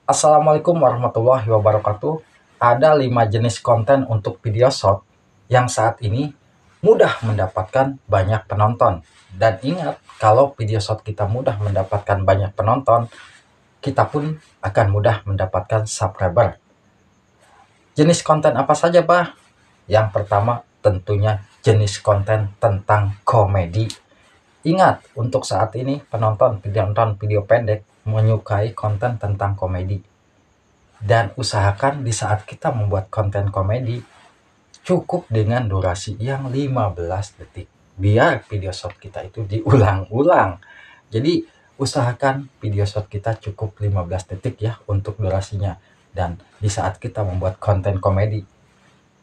Assalamualaikum warahmatullahi wabarakatuh. Ada 5 jenis konten untuk video short yang saat ini mudah mendapatkan banyak penonton. Dan ingat, kalau video short kita mudah mendapatkan banyak penonton, kita pun akan mudah mendapatkan subscriber. Jenis konten apa saja, Bah? Yang pertama, tentunya jenis konten tentang komedi. Ingat, untuk saat ini penonton video pendek menyukai konten tentang komedi. Dan usahakan di saat kita membuat konten komedi, cukup dengan durasi yang 15 detik. Biar video short kita itu diulang-ulang. Jadi usahakan video short kita cukup 15 detik ya untuk durasinya. Dan di saat kita membuat konten komedi,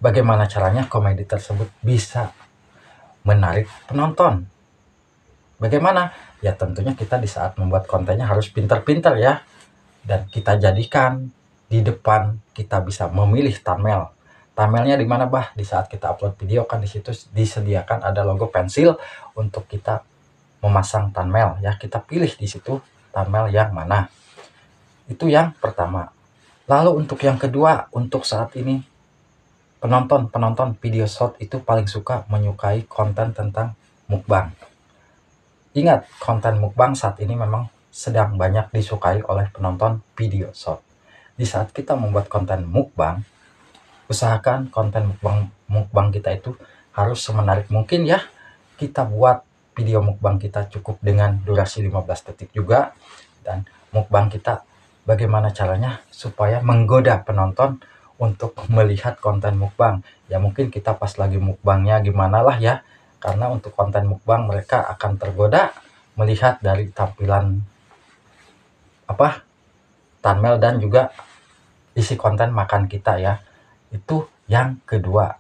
bagaimana caranya komedi tersebut bisa menarik penonton? Bagaimana? Ya tentunya kita di saat membuat kontennya harus pintar-pintar ya. Dan kita jadikan di depan kita bisa memilih thumbnail. Thumbnailnya di mana, Bah? Di saat kita upload video kan di situ disediakan ada logo pensil untuk kita memasang thumbnail ya. Kita pilih di situ thumbnail yang mana. Itu yang pertama. Lalu untuk yang kedua, untuk saat ini penonton video short itu paling suka menyukai konten tentang mukbang. Ingat, konten mukbang saat ini memang sedang banyak disukai oleh penonton video short. Di saat kita membuat konten mukbang, usahakan konten mukbang kita itu harus semenarik mungkin ya. Kita buat video mukbang kita cukup dengan durasi 15 detik juga. Dan mukbang kita bagaimana caranya supaya menggoda penonton untuk melihat konten mukbang. Ya mungkin kita pas lagi mukbangnya gimana lah ya. Karena untuk konten mukbang mereka akan tergoda melihat dari tampilan thumbnail dan juga isi konten makan kita ya. Itu yang kedua.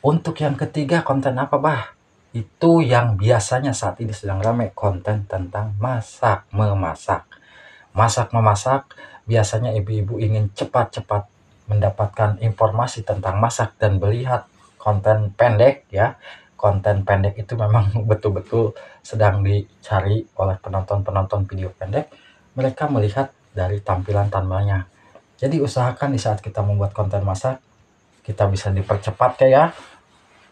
Untuk yang ketiga, konten apa, Bah? Itu yang biasanya saat ini sedang ramai, konten tentang masak memasak. Masak memasak, biasanya ibu-ibu ingin cepat-cepat mendapatkan informasi tentang masak dan melihat konten pendek ya. Konten pendek itu memang betul-betul sedang dicari oleh penonton-penonton video pendek. Mereka melihat dari tampilan thumbnailnya. Jadi usahakan di saat kita membuat konten masak, kita bisa dipercepat ya.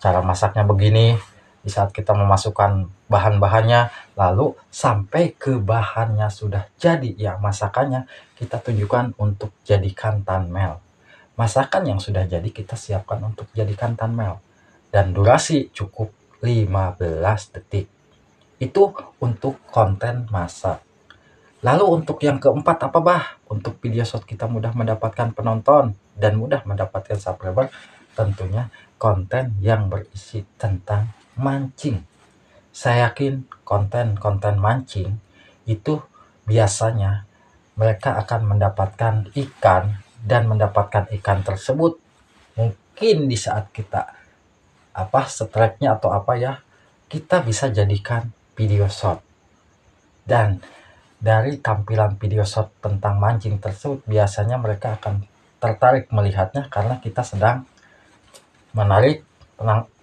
Cara masaknya begini, di saat kita memasukkan bahan-bahannya, lalu sampai ke bahannya sudah jadi ya masakannya, kita tunjukkan untuk jadikan thumbnail. Masakan yang sudah jadi kita siapkan untuk jadikan thumbnail. Dan durasi cukup 15 detik. Itu untuk konten masak. Lalu untuk yang keempat apa, Bah? Untuk video short kita mudah mendapatkan penonton dan mudah mendapatkan subscriber, tentunya konten yang berisi tentang mancing. Saya yakin konten-konten mancing itu biasanya mereka akan mendapatkan ikan, dan mendapatkan ikan tersebut mungkin di saat kita strike-nya atau kita bisa jadikan video short. Dan dari tampilan video short tentang mancing tersebut biasanya mereka akan tertarik melihatnya karena kita sedang menarik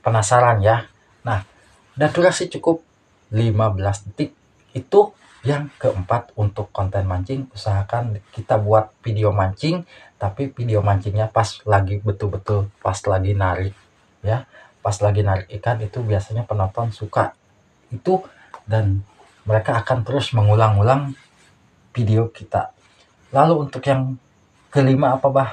penasaran ya. Nah, dan durasi cukup 15 detik. Itu yang keempat untuk konten mancing. Usahakan kita buat video mancing, tapi video mancingnya pas lagi betul-betul pas lagi narik ya. Pas lagi narik ikan itu biasanya penonton suka itu, dan mereka akan terus mengulang-ulang video kita. Lalu untuk yang kelima apa, Bah?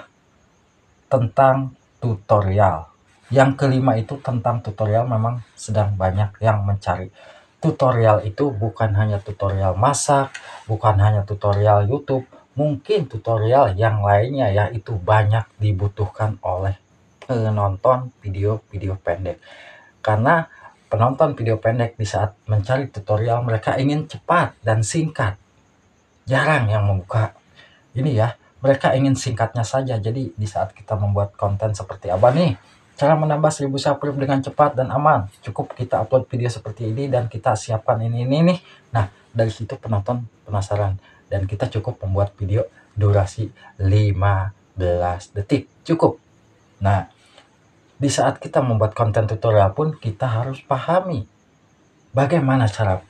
Tentang tutorial. Yang kelima itu tentang tutorial, memang sedang banyak yang mencari. Tutorial itu bukan hanya tutorial masak, bukan hanya tutorial YouTube, mungkin tutorial yang lainnya ya, itu banyak dibutuhkan oleh penonton video-video pendek. Karena penonton video pendek di saat mencari tutorial mereka ingin cepat dan singkat. Jarang yang membuka ini ya, mereka ingin singkatnya saja. Jadi di saat kita membuat konten seperti apa nih, cara menambah 1000 subscriber dengan cepat dan aman, cukup kita upload video seperti ini dan kita siapkan ini nih. Nah, dari situ penonton penasaran dan kita cukup membuat video durasi 15 detik cukup. Nah, di saat kita membuat konten tutorial pun kita harus pahami bagaimana cara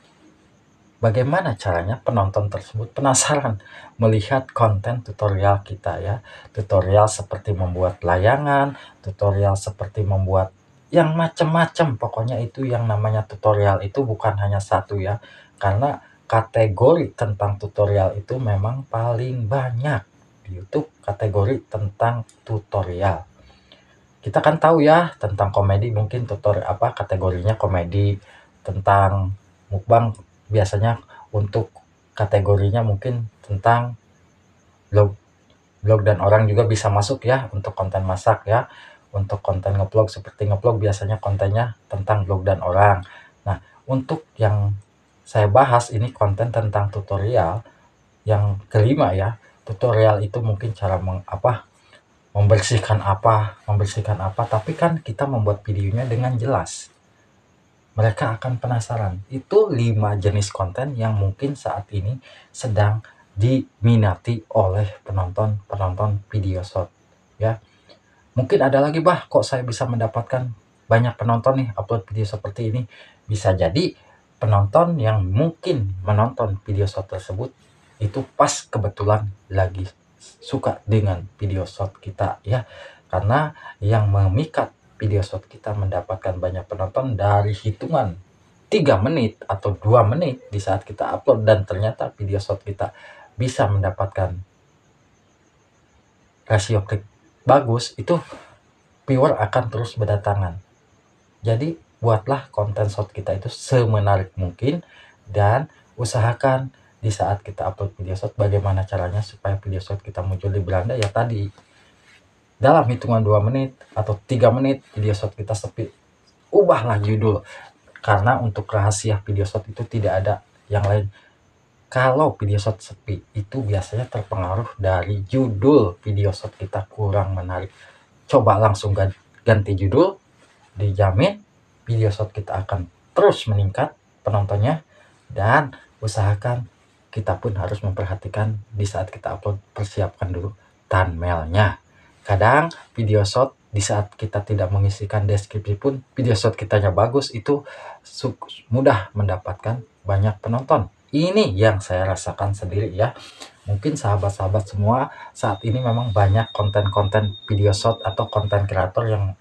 bagaimana caranya penonton tersebut penasaran melihat konten tutorial kita ya. Tutorial seperti membuat layangan, tutorial seperti membuat yang macam-macam. Pokoknya itu yang namanya tutorial itu bukan hanya satu ya. Karena kategori tentang tutorial itu memang paling banyak di YouTube, kategori tentang tutorial. Kita kan tahu ya tentang komedi, mungkin tutorial apa kategorinya komedi, tentang mukbang biasanya untuk kategorinya mungkin tentang vlog vlog dan orang juga bisa masuk ya untuk konten masak ya. Untuk konten ngevlog seperti ngevlog biasanya kontennya tentang vlog dan orang. Nah, untuk yang saya bahas ini konten tentang tutorial yang kelima ya. Tutorial itu mungkin cara membersihkan apa, tapi kan kita membuat videonya dengan jelas. Mereka akan penasaran. Itu 5 jenis konten yang mungkin saat ini sedang diminati oleh penonton video short ya. Mungkin ada lagi, bah, kok saya bisa mendapatkan banyak penonton nih upload video seperti ini. Bisa jadi penonton yang mungkin menonton video short tersebut itu pas kebetulan lagi suka dengan video short kita ya. Karena yang memikat video short kita mendapatkan banyak penonton dari hitungan 3 menit atau 2 menit di saat kita upload, dan ternyata video short kita bisa mendapatkan rasio klik bagus, itu viewer akan terus berdatangan. Jadi buatlah konten short kita itu semenarik mungkin, dan usahakan di saat kita upload video short bagaimana caranya supaya video short kita muncul di beranda ya tadi. Dalam hitungan 2 menit atau 3 menit video short kita sepi, ubahlah judul. Karena untuk rahasia video short itu tidak ada yang lain. Kalau video short sepi itu biasanya terpengaruh dari judul video short kita kurang menarik. Coba langsung ganti judul, dijamin video short kita akan terus meningkat penontonnya. Dan usahakan kita pun harus memperhatikan di saat kita upload, persiapkan dulu thumbnailnya. Kadang video short di saat kita tidak mengisikan deskripsi pun video short kitanya bagus, itu mudah mendapatkan banyak penonton. Ini yang saya rasakan sendiri ya. Mungkin sahabat-sahabat semua saat ini memang banyak konten-konten video short atau konten kreator yang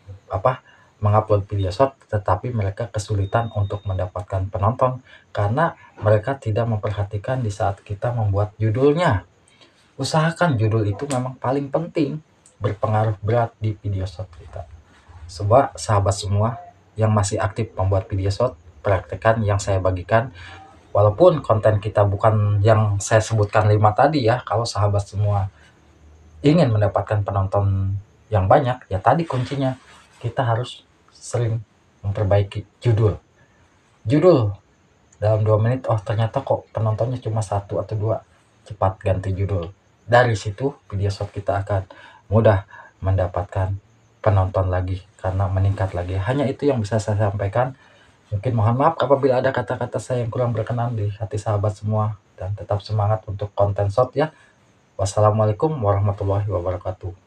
mengupload video short, tetapi mereka kesulitan untuk mendapatkan penonton karena mereka tidak memperhatikan di saat kita membuat judulnya. Usahakan judul itu memang paling penting, berpengaruh berat di video short kita. Coba sahabat semua yang masih aktif membuat video short, praktekkan yang saya bagikan. Walaupun konten kita bukan yang saya sebutkan 5 tadi ya, kalau sahabat semua ingin mendapatkan penonton yang banyak, ya tadi kuncinya kita harus sering memperbaiki judul. Judul dalam 2 menit, oh ternyata kok penontonnya cuma 1 atau 2, cepat ganti judul. Dari situ video short kita akan mudah mendapatkan penonton lagi karena meningkat lagi. Hanya itu yang bisa saya sampaikan. Mungkin mohon maaf apabila ada kata-kata saya yang kurang berkenan di hati sahabat semua, dan tetap semangat untuk konten short ya. Wassalamualaikum warahmatullahi wabarakatuh.